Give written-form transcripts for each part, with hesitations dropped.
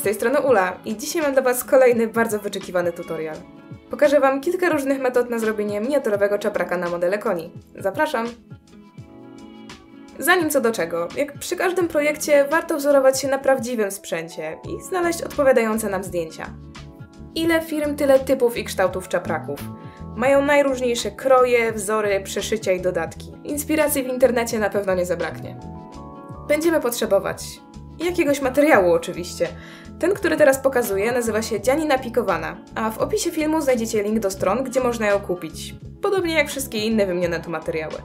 tej strony Ula i dzisiaj mam dla Was kolejny bardzo wyczekiwany tutorial. Pokażę Wam kilka różnych metod na zrobienie miniaturowego czapraka na modele koni. Zapraszam! Zanim co do czego, jak przy każdym projekcie warto wzorować się na prawdziwym sprzęcie i znaleźć odpowiadające nam zdjęcia. Ile firm, tyle typów i kształtów czapraków. Mają najróżniejsze kroje, wzory, przeszycia i dodatki. Inspiracji w internecie na pewno nie zabraknie. Będziemy potrzebować jakiegoś materiału oczywiście. Ten, który teraz pokazuję, nazywa się dzianina pikowana, a w opisie filmu znajdziecie link do stron, gdzie można ją kupić. Podobnie jak wszystkie inne wymienione tu materiały.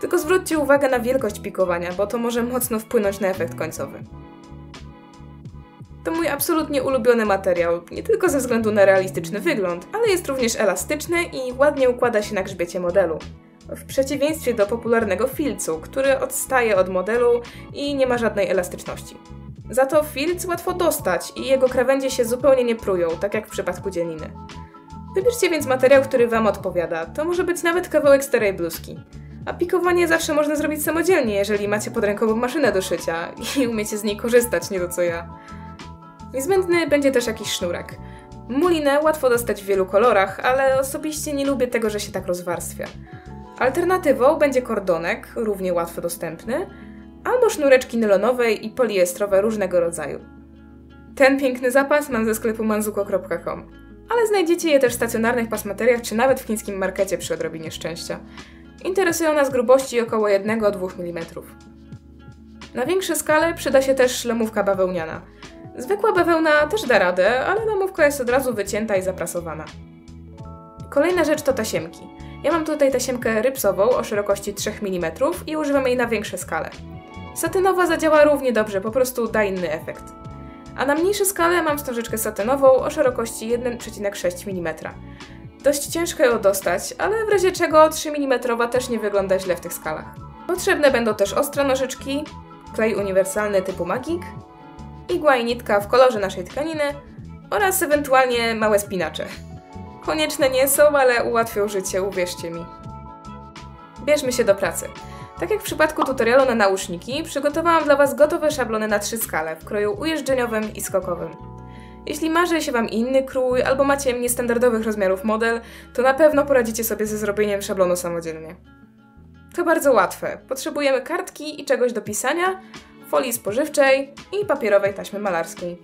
Tylko zwróćcie uwagę na wielkość pikowania, bo to może mocno wpłynąć na efekt końcowy. To mój absolutnie ulubiony materiał, nie tylko ze względu na realistyczny wygląd, ale jest również elastyczny i ładnie układa się na grzbiecie modelu. W przeciwieństwie do popularnego filcu, który odstaje od modelu i nie ma żadnej elastyczności. Za to filc łatwo dostać i jego krawędzie się zupełnie nie prują, tak jak w przypadku dzianiny. Wybierzcie więc materiał, który Wam odpowiada. To może być nawet kawałek starej bluzki. A pikowanie zawsze można zrobić samodzielnie, jeżeli macie pod ręką maszynę do szycia i umiecie z niej korzystać, nie to co ja. Niezbędny będzie też jakiś sznurek. Mulinę łatwo dostać w wielu kolorach, ale osobiście nie lubię tego, że się tak rozwarstwia. Alternatywą będzie kordonek, równie łatwo dostępny, albo sznureczki nylonowe i poliestrowe różnego rodzaju. Ten piękny zapas mam ze sklepu manzuko.com, ale znajdziecie je też w stacjonarnych pasmateriach czy nawet w chińskim markecie przy odrobinie szczęścia. Interesują nas grubości około 1–2 mm. Na większe skale przyda się też lemówka bawełniana. Zwykła bawełna też da radę, ale lemówka jest od razu wycięta i zaprasowana. Kolejna rzecz to tasiemki. Ja mam tutaj tasiemkę rypsową o szerokości 3 mm i używam jej na większe skale. Satynowa zadziała równie dobrze, po prostu da inny efekt. A na mniejsze skale mam wstążeczkę satynową o szerokości 1,6 mm. Dość ciężko ją dostać, ale w razie czego 3 mm też nie wygląda źle w tych skalach. Potrzebne będą też ostre nożyczki, klej uniwersalny typu Magic, igła i nitka w kolorze naszej tkaniny oraz ewentualnie małe spinacze. Konieczne nie są, ale ułatwią życie, uwierzcie mi. Bierzmy się do pracy. Tak jak w przypadku tutorialu na nauszniki, przygotowałam dla Was gotowe szablony na 3 skale w kroju ujeżdżeniowym i skokowym. Jeśli marzy się Wam inny krój albo macie niestandardowych rozmiarów model, to na pewno poradzicie sobie ze zrobieniem szablonu samodzielnie. To bardzo łatwe. Potrzebujemy kartki i czegoś do pisania, folii spożywczej i papierowej taśmy malarskiej.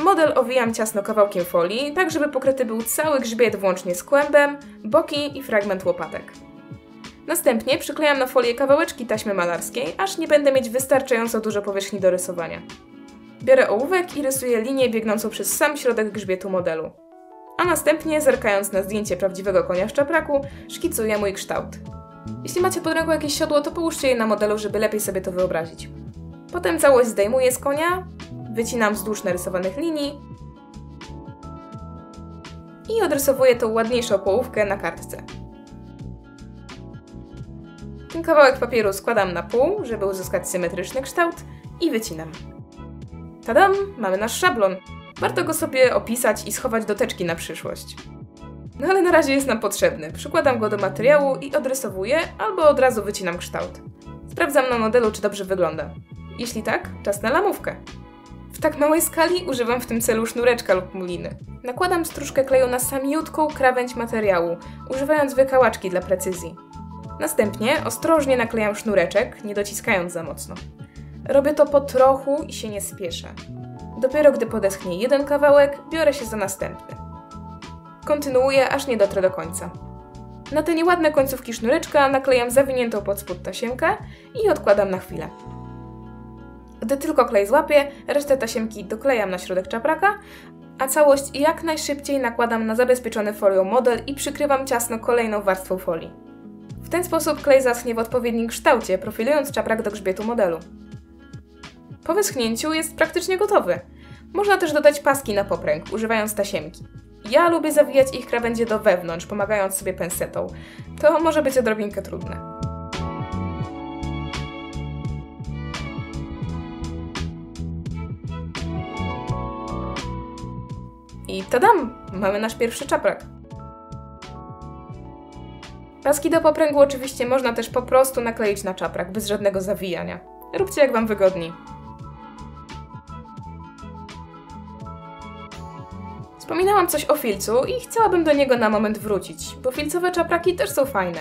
Model owijam ciasno kawałkiem folii, tak żeby pokryty był cały grzbiet włącznie z kłębem, boki i fragment łopatek. Następnie przyklejam na folię kawałeczki taśmy malarskiej, aż nie będę mieć wystarczająco dużo powierzchni do rysowania. Biorę ołówek i rysuję linię biegnącą przez sam środek grzbietu modelu. A następnie, zerkając na zdjęcie prawdziwego konia w czapraku, szkicuję mój kształt. Jeśli macie pod ręką jakieś siodło, to połóżcie je na modelu, żeby lepiej sobie to wyobrazić. Potem całość zdejmuję z konia, wycinam wzdłuż narysowanych linii i odrysowuję tą ładniejszą połówkę na kartce. Ten kawałek papieru składam na pół, żeby uzyskać symetryczny kształt i wycinam. Tadam! Mamy nasz szablon. Warto go sobie opisać i schować do teczki na przyszłość. No ale na razie jest nam potrzebny. Przykładam go do materiału i odrysowuję, albo od razu wycinam kształt. Sprawdzam na modelu, czy dobrze wygląda. Jeśli tak, czas na lamówkę. W tak małej skali używam w tym celu sznureczka lub muliny. Nakładam stróżkę kleju na samiutką krawędź materiału, używając wykałaczki dla precyzji. Następnie ostrożnie naklejam sznureczek, nie dociskając za mocno. Robię to po trochu i się nie spieszę. Dopiero gdy podeschnie jeden kawałek, biorę się za następny. Kontynuuję, aż nie dotrę do końca. Na te nieładne końcówki sznureczka naklejam zawiniętą pod spód tasiemkę i odkładam na chwilę. Gdy tylko klej złapię, resztę tasiemki doklejam na środek czapraka, a całość jak najszybciej nakładam na zabezpieczony folią model i przykrywam ciasno kolejną warstwą folii. W ten sposób klej zaschnie w odpowiednim kształcie, profilując czaprak do grzbietu modelu. Po wyschnięciu jest praktycznie gotowy. Można też dodać paski na popręg, używając tasiemki. Ja lubię zawijać ich krawędzie do wewnątrz, pomagając sobie pensetą. To może być odrobinkę trudne. I tadam! Mamy nasz pierwszy czaprak. Paski do popręgu oczywiście można też po prostu nakleić na czaprak, bez żadnego zawijania. Róbcie jak Wam wygodniej. Wspominałam coś o filcu i chciałabym do niego na moment wrócić, bo filcowe czapraki też są fajne.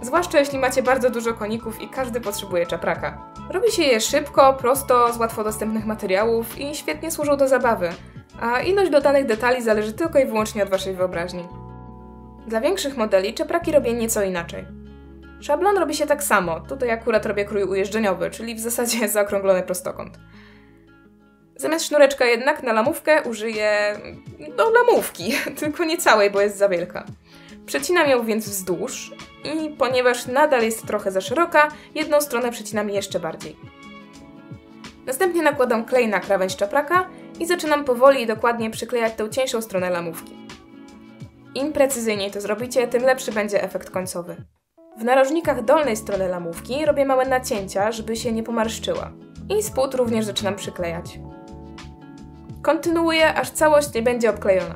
Zwłaszcza jeśli macie bardzo dużo koników i każdy potrzebuje czapraka. Robi się je szybko, prosto, z łatwo dostępnych materiałów i świetnie służą do zabawy, a ilość dodanych detali zależy tylko i wyłącznie od waszej wyobraźni. Dla większych modeli czapraki robię nieco inaczej. Szablon robi się tak samo, tutaj akurat robię krój ujeżdżeniowy, czyli w zasadzie zaokrąglony prostokąt. Zamiast sznureczka jednak na lamówkę użyję... lamówki, tylko nie całej, bo jest za wielka. Przecinam ją więc wzdłuż i ponieważ nadal jest trochę za szeroka, jedną stronę przecinam jeszcze bardziej. Następnie nakładam klej na krawędź czapraka i zaczynam powoli i dokładnie przyklejać tę cieńszą stronę lamówki. Im precyzyjniej to zrobicie, tym lepszy będzie efekt końcowy. W narożnikach dolnej strony lamówki robię małe nacięcia, żeby się nie pomarszczyła. I spód również zaczynam przyklejać. Kontynuuję, aż całość nie będzie obklejona.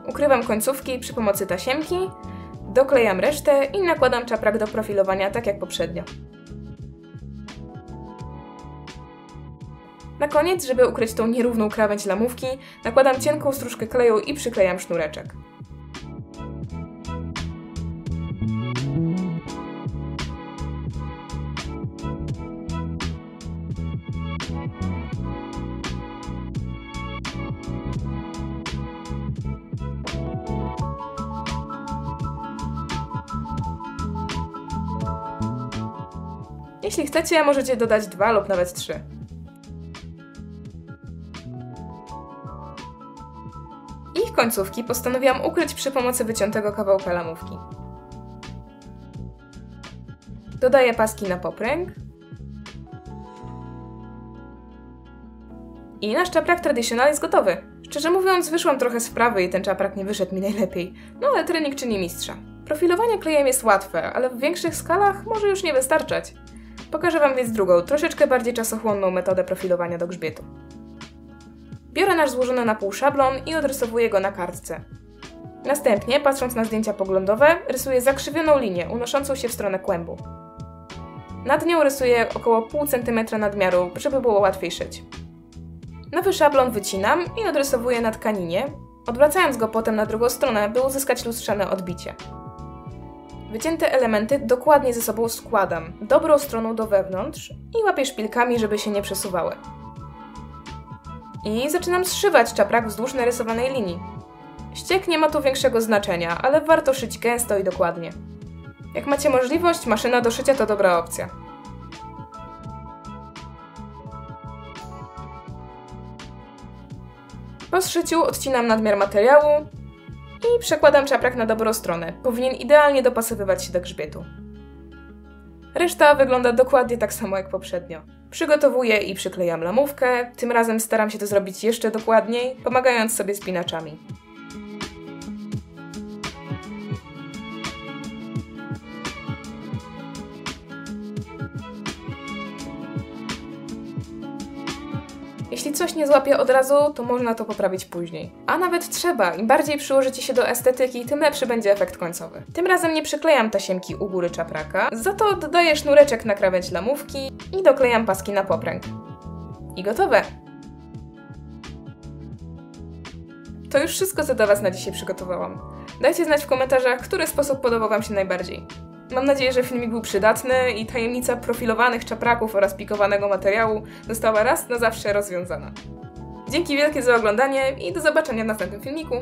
Ukrywam końcówki przy pomocy tasiemki, doklejam resztę i nakładam czaprak do profilowania tak jak poprzednio. Na koniec, żeby ukryć tą nierówną krawędź lamówki, nakładam cienką stróżkę kleju i przyklejam sznureczek. Jeśli chcecie, możecie dodać 2 lub nawet 3. Ich końcówki postanowiłam ukryć przy pomocy wyciętego kawałka lamówki. Dodaję paski na popręg. I nasz czaprak Traditional jest gotowy. Szczerze mówiąc, wyszłam trochę z wprawy i ten czaprak nie wyszedł mi najlepiej. No ale trening czyni mistrza. Profilowanie klejem jest łatwe, ale w większych skalach może już nie wystarczać. Pokażę wam więc drugą, troszeczkę bardziej czasochłonną metodę profilowania do grzbietu. Biorę nasz złożony na pół szablon i odrysowuję go na kartce. Następnie, patrząc na zdjęcia poglądowe, rysuję zakrzywioną linię unoszącą się w stronę kłębu. Nad nią rysuję około pół centymetra nadmiaru, żeby było łatwiej szyć. Nowy szablon wycinam i odrysowuję na tkaninie, odwracając go potem na drugą stronę, by uzyskać lustrzane odbicie. Wycięte elementy dokładnie ze sobą składam, dobrą stroną do wewnątrz i łapię szpilkami, żeby się nie przesuwały. I zaczynam zszywać czaprak wzdłuż narysowanej linii. Ściek nie ma tu większego znaczenia, ale warto szyć gęsto i dokładnie. Jak macie możliwość, maszyna do szycia to dobra opcja. Po zszyciu odcinam nadmiar materiału i przekładam czaprak na dobrą stronę. Powinien idealnie dopasowywać się do grzbietu. Reszta wygląda dokładnie tak samo jak poprzednio. Przygotowuję i przyklejam lamówkę, tym razem staram się to zrobić jeszcze dokładniej, pomagając sobie spinaczami. Jeśli coś nie złapie od razu, to można to poprawić później. A nawet trzeba, im bardziej przyłożycie się do estetyki, tym lepszy będzie efekt końcowy. Tym razem nie przyklejam tasiemki u góry czapraka, za to dodaję sznureczek na krawędź lamówki i doklejam paski na popręg. I gotowe! To już wszystko, co dla was na dzisiaj przygotowałam. Dajcie znać w komentarzach, który sposób podobał wam się najbardziej. Mam nadzieję, że filmik był przydatny i tajemnica profilowanych czapraków oraz pikowanego materiału została raz na zawsze rozwiązana. Dzięki wielkie za oglądanie i do zobaczenia w następnym filmiku.